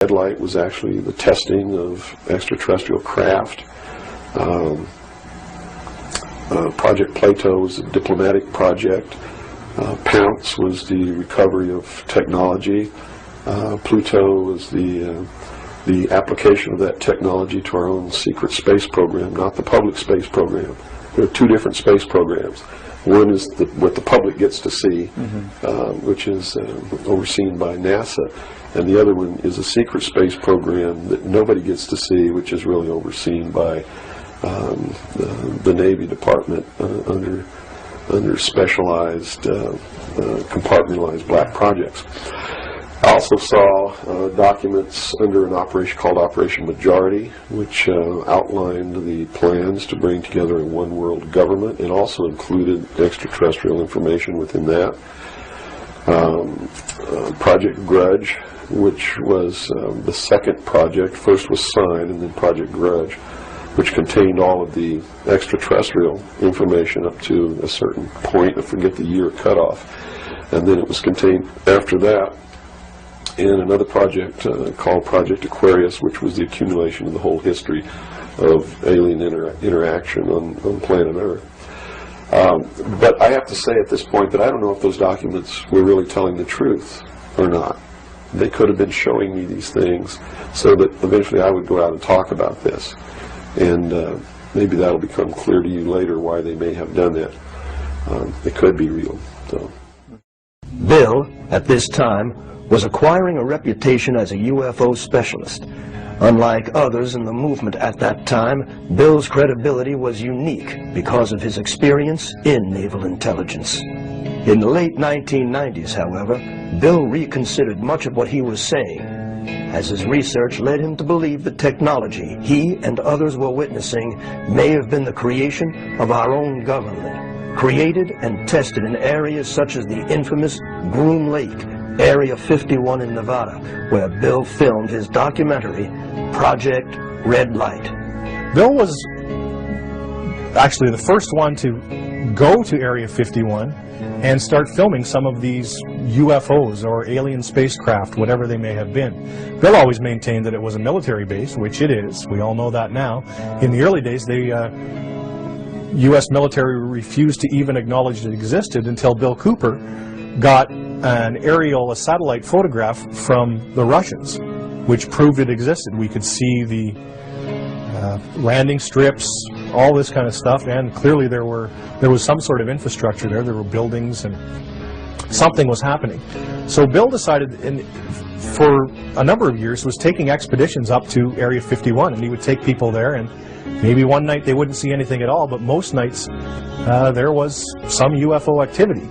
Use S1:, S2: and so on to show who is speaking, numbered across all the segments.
S1: red light was actually the testing of extraterrestrial craft. Project Plato was a diplomatic project. Pounce was the recovery of technology. Pluto was the application of that technology to our own secret space program, not the public space program. There are two different space programs. One is what the public gets to see, which is overseen by NASA, and the other one is a secret space program that nobody gets to see, which is really overseen by the Navy Department under specialized, compartmentalized black projects. I also saw documents under an operation called Operation Majority, which outlined the plans to bring together a one-world government. It also included extraterrestrial information within that. Project Grudge, which was the second project. First was Sign, and then Project Grudge, which contained all of the extraterrestrial information up to a certain point. I forget the year cutoff. And then it was contained after that in another project called Project Aquarius, which was the accumulation of the whole history of alien interaction on planet Earth. But I have to say at this point that I don't know if those documents were really telling the truth or not. They could have been showing me these things so that eventually I would go out and talk about this. And maybe that'll become clear to you later why they may have done that. It could be real. So.
S2: Bill, at this time, was acquiring a reputation as a UFO specialist. Unlike others in the movement at that time, Bill's credibility was unique because of his experience in naval intelligence. In the late 1990s, however, Bill reconsidered much of what he was saying, as his research led him to believe the technology he and others were witnessing may have been the creation of our own government, created and tested in areas such as the infamous Groom Lake, Area 51 in Nevada, where Bill filmed his documentary, Project Red Light.
S3: Bill was actually the first one to go to Area 51 and start filming some of these UFOs or alien spacecraft, whatever they may have been. Bill always maintained that it was a military base, which it is. We all know that now. In the early days, the U.S. military refused to even acknowledge it existed until Bill Cooper got a satellite photograph from the Russians, which proved it existed. We could see the landing strips, all this kind of stuff, and clearly there was some sort of infrastructure there. There were buildings, and something was happening. So Bill decided, for a number of years, was taking expeditions up to Area 51, and he would take people there, and maybe one night they wouldn't see anything at all, but most nights there was some UFO activity.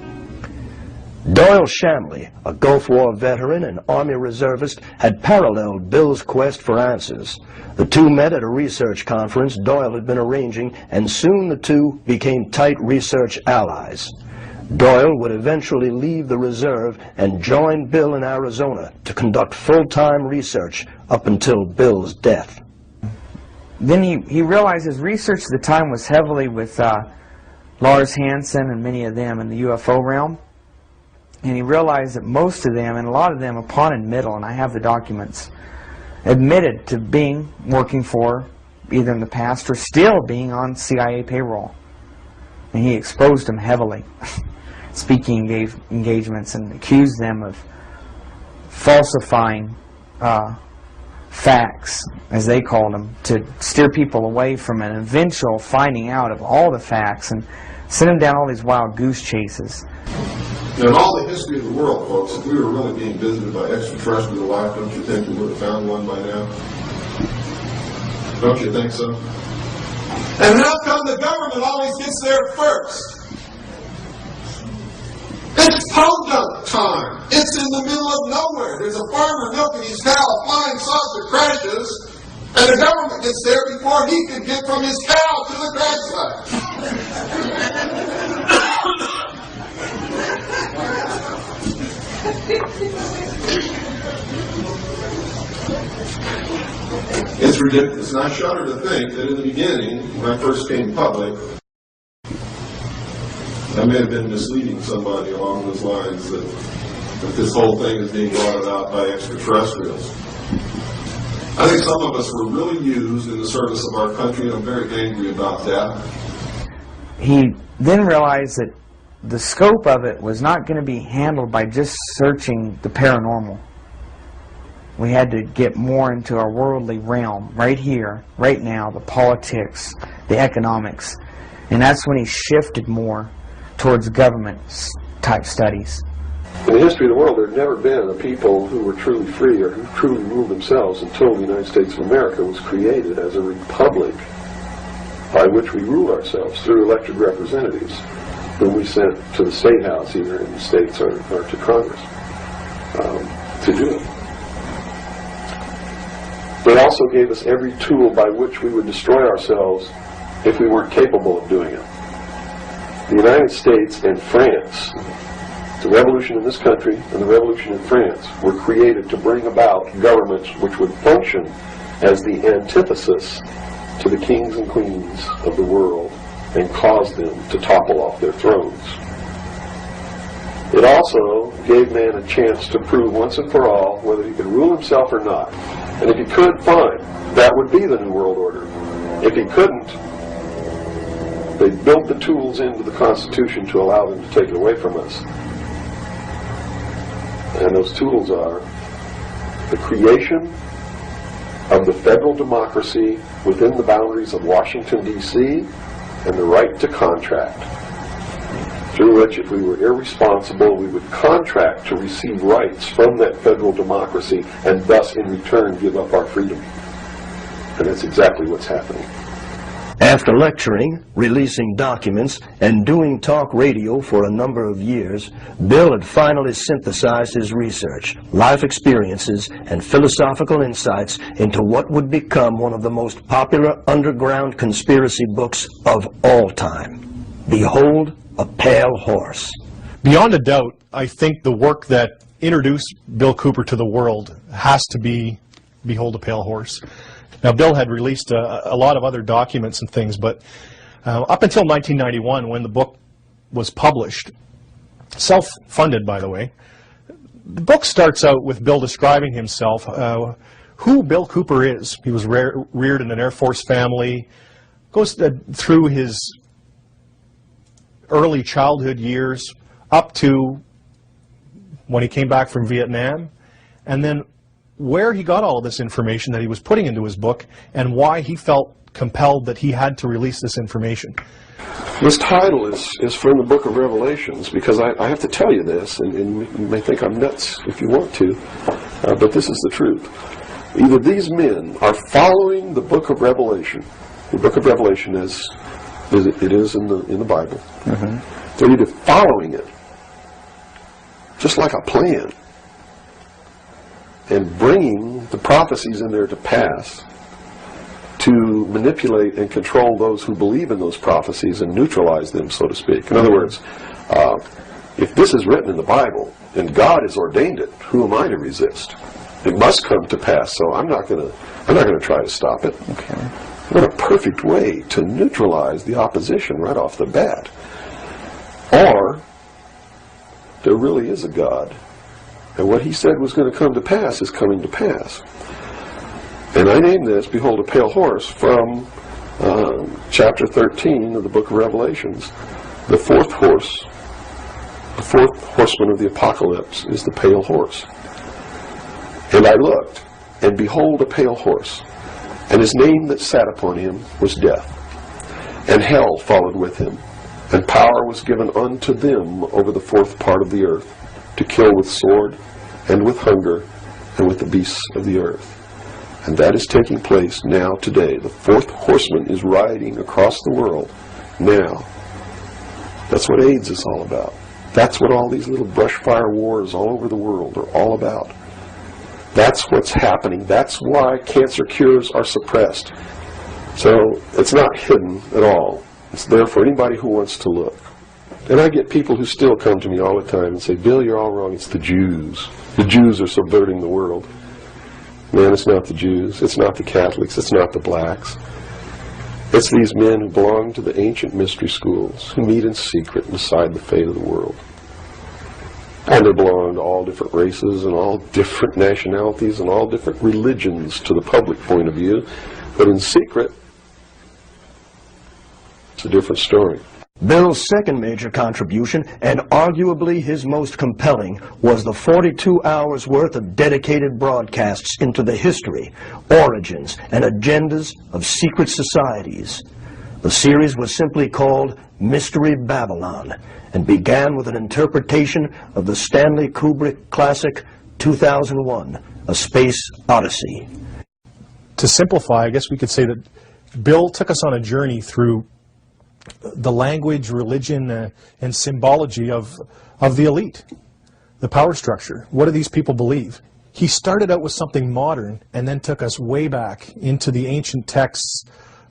S2: Doyle Shamley, a Gulf War veteran and Army reservist, had paralleled Bill's quest for answers. The two met at a research conference Doyle had been arranging, and soon the two became tight research allies. Doyle would eventually leave the reserve and join Bill in Arizona to conduct full-time research up until Bill's death.
S4: Then he realized his research at the time was heavily with Lars Hansen and many of them in the UFO realm. And he realized that most of them, and a lot of them upon admittal, and I have the documents, admitted to working for, either in the past or still being on CIA payroll. And he exposed them heavily, speaking engagements, and accused them of falsifying facts, as they called them, to steer people away from an eventual finding out of all the facts and send them down all these wild goose chases.
S5: Now, in all the history of the world, folks, if we were really being visited by extraterrestrial life, don't you think we would have found one by now? Don't you think so? And how come the government always gets there first? It's podunk time. It's in the middle of nowhere. There's a farmer milking his cow, flying saucer crashes, and the government gets there before he can get from his cow to the crash site. It's ridiculous. And I shudder to think that in the beginning, when I first came public, I may have been misleading somebody along those lines that this whole thing is being brought about by extraterrestrials. I think some of us were really used in the service of our country, and I'm very angry about that.
S4: He then realized that the scope of it was not going to be handled by just searching the paranormal. We had to get more into our worldly realm, right here, right now, the politics, the economics. And that's when he shifted more towards government-type studies.
S1: In the history of the world, there had never been a people who were truly free or who truly ruled themselves until the United States of America was created as a republic by which we rule ourselves through elected representatives whom we sent to the State House, either in the States or to Congress, to do it. They also gave us every tool by which we would destroy ourselves if we weren't capable of doing it. The United States and France, the revolution in this country and the revolution in France, were created to bring about governments which would function as the antithesis to the kings and queens of the world and cause them to topple off their thrones. It also gave man a chance to prove once and for all whether he could rule himself or not. And if he could, fine. That would be the New World Order. If he couldn't, they built the tools into the Constitution to allow them to take it away from us. And those tools are the creation of the federal democracy within the boundaries of Washington, D.C., and the right to contract, through which, if we were irresponsible, we would contract to receive rights from that federal democracy and thus, in return, give up our freedom. And that's exactly what's happening.
S2: After lecturing, releasing documents, and doing talk radio for a number of years, Bill had finally synthesized his research, life experiences, and philosophical insights into what would become one of the most popular underground conspiracy books of all time. Behold a Pale Horse.
S3: Beyond a doubt, I think the work that introduced Bill Cooper to the world has to be Behold a Pale Horse. Now, Bill had released a lot of other documents and things, but up until 1991, when the book was published, self-funded, by the way, the book starts out with Bill describing himself, who Bill Cooper is. He was reared in an Air Force family, goes through his early childhood years up to when he came back from Vietnam, and then where he got all of this information that he was putting into his book and why he felt compelled that he had to release this information.
S1: This title is from the book of Revelations, because I have to tell you this, and you may think I'm nuts if you want to, but this is the truth. Either these men are following the book of Revelation, the book of Revelation as it is in the Bible. They're either following it, just like a plan, and bringing the prophecies in there to pass to manipulate and control those who believe in those prophecies and neutralize them, so to speak. In other words, if this is written in the Bible and God has ordained it, who am I to resist? It must come to pass, so I'm not going to try to stop it.
S4: Okay.
S1: What a perfect way to neutralize the opposition right off the bat. Or there really is a God, and what he said was going to come to pass is coming to pass. And I named this, Behold a Pale Horse, from chapter 13 of the book of Revelations. The fourth horseman of the apocalypse is the pale horse. And I looked, and behold a pale horse, and his name that sat upon him was Death. And hell followed with him, and power was given unto them over the fourth part of the earth, to kill with sword, and with hunger, and with the beasts of the earth. And that is taking place now today. The fourth horseman is riding across the world now. That's what AIDS is all about. That's what all these little brush fire wars all over the world are all about. That's what's happening. That's why cancer cures are suppressed. So it's not hidden at all. It's there for anybody who wants to look. And I get people who still come to me all the time and say, Bill, you're all wrong. It's the Jews. The Jews are subverting the world. Man, it's not the Jews. It's not the Catholics. It's not the blacks. It's these men who belong to the ancient mystery schools, who meet in secret and decide the fate of the world. And they belong to all different races and all different nationalities and all different religions to the public point of view. But in secret, it's a different story.
S2: Bill's second major contribution, and arguably his most compelling, was the 42 hours worth of dedicated broadcasts into the history, origins, and agendas of secret societies. The series was simply called Mystery Babylon, and began with an interpretation of the Stanley Kubrick classic 2001, A Space Odyssey.
S3: To simplify, I guess we could say that Bill took us on a journey through the language, religion, and symbology of the elite, the power structure. What do these people believe? He started out with something modern and then took us way back into the ancient texts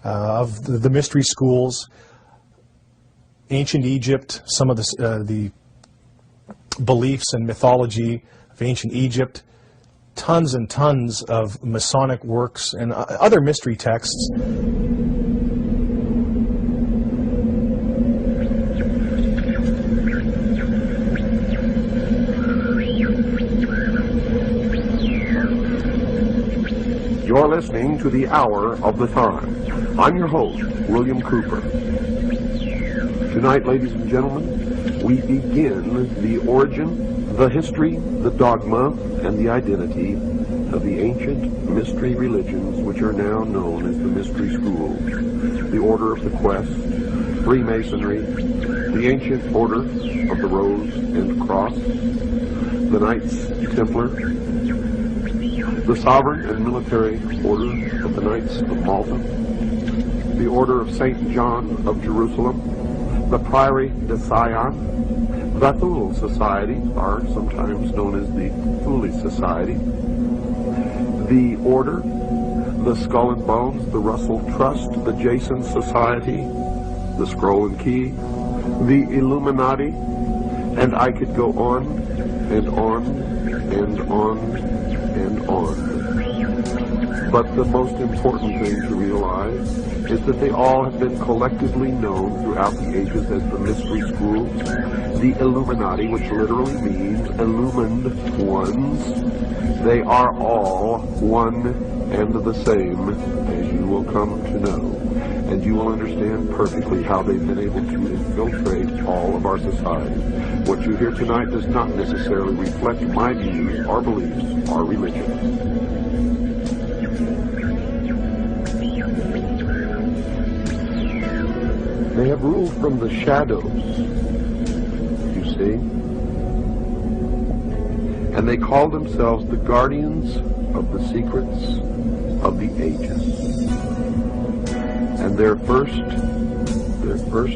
S3: of the mystery schools, ancient Egypt, some of the beliefs and mythology of ancient Egypt, tons and tons of Masonic works and other mystery texts.
S1: You're listening to The Hour of the Time. I'm your host, William Cooper. Tonight, ladies and gentlemen, we begin the origin, the history, the dogma, and the identity of the ancient mystery religions which are now known as the mystery schools, the Order of the Quest, Freemasonry, the ancient Order of the Rose and Cross, the Knights Templar, the Sovereign and Military Order of the Knights of Malta, the Order of St. John of Jerusalem, the Priory de Sion, the Thule Society, or sometimes known as the Thule Society, the Order, the Skull and Bones, the Russell Trust, the Jason Society, the Scroll and Key, the Illuminati, and I could go on and on and on and on. But the most important thing to realize is that they all have been collectively known throughout the ages as the mystery schools, the Illuminati, which literally means illumined ones. They are all one and the same, as you will come to know. And you will understand perfectly how they've been able to infiltrate all of our society. What you hear tonight does not necessarily reflect my views, our beliefs, our religion. They have ruled from the shadows, you see. And they call themselves the guardians of the secrets of the ages. And their first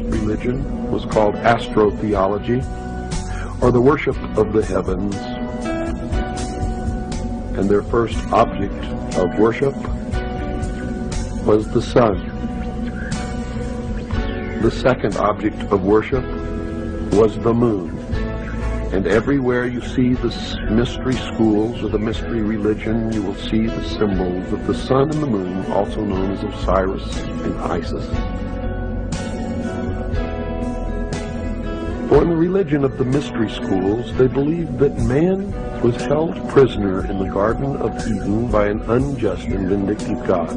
S1: religion was called astrotheology, or the worship of the heavens. And their first object of worship was the sun. The second object of worship was the moon. And everywhere you see the mystery schools or the mystery religion, you will see the symbols of the sun and the moon, also known as Osiris and Isis. For in the religion of the mystery schools, they believed that man was held prisoner in the Garden of Eden by an unjust and vindictive God.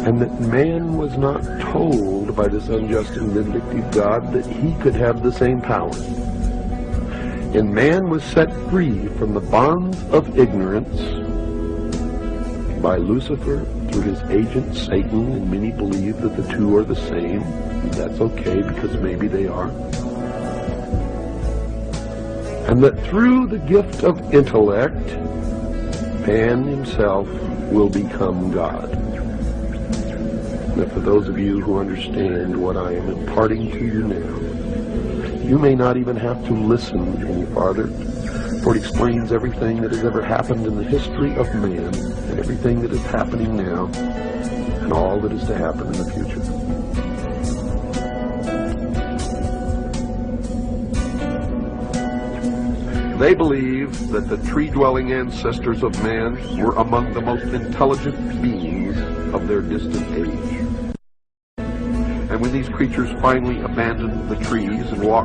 S1: And that man was not told by this unjust and vindictive God that he could have the same power. And man was set free from the bonds of ignorance by Lucifer through his agent Satan, and many believe that the two are the same. And that's okay, because maybe they are. And that through the gift of intellect, man himself will become God. Now, for those of you who understand what I am imparting to you now, you may not even have to listen any farther, for it explains everything that has ever happened in the history of man, and everything that is happening now, and all that is to happen in the future. They believe that the tree-dwelling ancestors of man were among the most intelligent beings of their distant age. And when these creatures finally abandoned the trees and walked